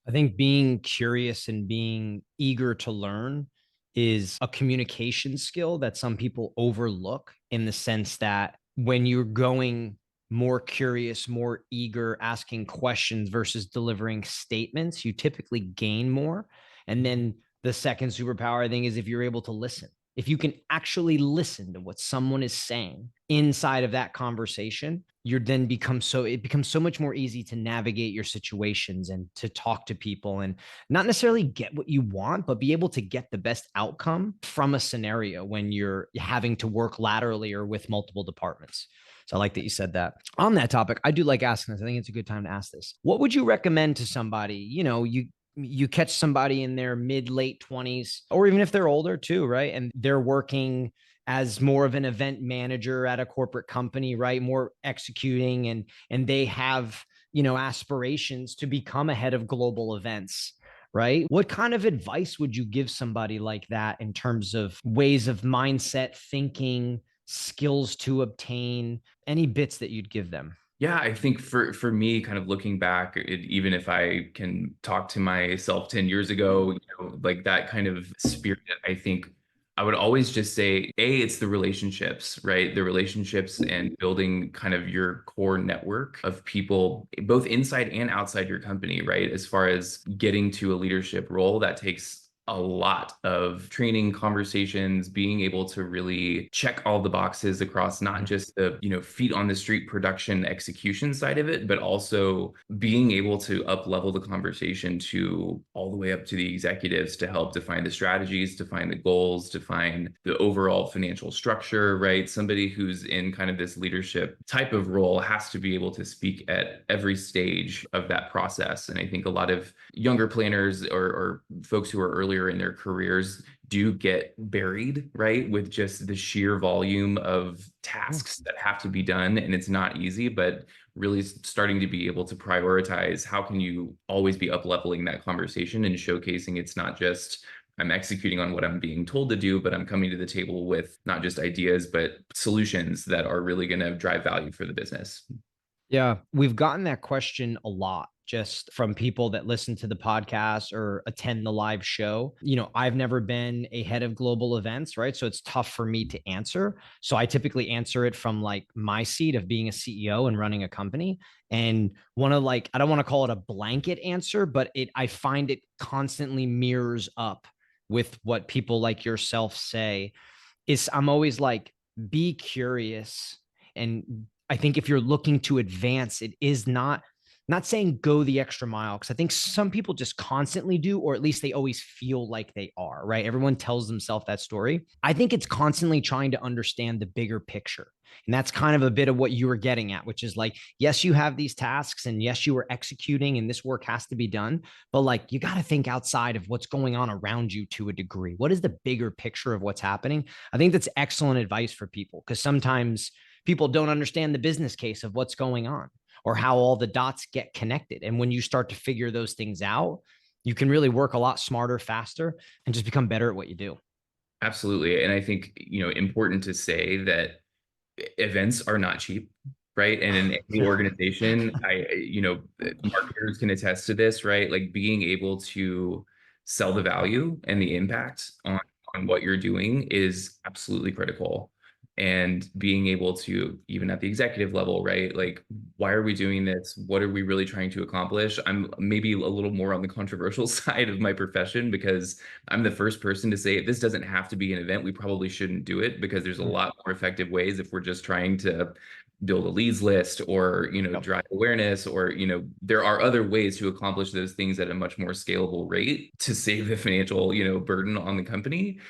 I think being curious and being eager to learn is a communication skill that some people overlook, in the sense that when you're going more curious, more eager, asking questions versus delivering statements, you typically gain more. And then the second superpower, I think, is if you're able to listen. If you can actually listen to what someone is saying inside of that conversation, you're then become so it becomes so much more easy to navigate your situations and to talk to people and not necessarily get what you want, but be able to get the best outcome from a scenario when you're having to work laterally or with multiple departments. So I like that you said that. On that topic, I do like asking this. I think it's a good time to ask this. What would you recommend to somebody? You catch somebody in their mid late 20s, or even if they're older too, right? And they're working as more of an event manager at a corporate company, right? More executing, and they have, aspirations to become a head of global events, right? What kind of advice would you give somebody like that in terms of ways of mindset, thinking, skills to obtain, any bits that you'd give them? Yeah, I think for me, kind of looking back, even if I can talk to myself 10 years ago, like that kind of spirit, I think I would always just say, A, it's the relationships, right? The relationships and building kind of your core network of people, both inside and outside your company, right? As far as getting to a leadership role, that takes a lot of training, conversations, being able to really check all the boxes across not just the, feet on the street production execution side of it, but also being able to up level the conversation to all the way up to the executives to help define the strategies, define the goals, define the overall financial structure, right? Somebody who's in kind of this leadership type of role has to be able to speak at every stage of that process. And I think a lot of younger planners or folks who are earlier in their careers do get buried, right, with just the sheer volume of tasks that have to be done. And it's not easy, but really starting to be able to prioritize how can you always be up leveling that conversation and showcasing it's not just I'm executing on what I'm being told to do, but I'm coming to the table with not just ideas, but solutions that are really going to drive value for the business. Yeah, we've gotten that question a lot just from people that listen to the podcast or attend the live show. I've never been a head of global events, right? So it's tough for me to answer. So I typically answer it from like my seat of being a CEO and running a company. And I don't want to call it a blanket answer, but I find it constantly mirrors up with what people like yourself say. Is I'm always like, be curious. And I think if you're looking to advance, it is not saying go the extra mile, because I think some people just constantly do, or at least they always feel like they are, right? Everyone tells themselves that story. I think it's constantly trying to understand the bigger picture. And that's kind of a bit of what you were getting at, which is like, yes, you have these tasks and yes, you are executing and this work has to be done. But like, you got to think outside of what's going on around you to a degree. What is the bigger picture of what's happening? I think that's excellent advice for people, because sometimes people don't understand the business case of what's going on or how all the dots get connected. And when you start to figure those things out, you can really work a lot smarter, faster, and just become better at what you do. Absolutely. And I think, important to say that events are not cheap, right? And in any organization, marketers can attest to this, right? Like being able to sell the value and the impact on what you're doing is absolutely critical. And being able to, even at the executive level, right? Like, why are we doing this? What are we really trying to accomplish? I'm maybe a little more on the controversial side of my profession because I'm the first person to say this doesn't have to be an event. We probably shouldn't do it because there's a lot more effective ways if we're just trying to build a leads list or, Yep. drive awareness or, there are other ways to accomplish those things at a much more scalable rate to save the financial, burden on the company.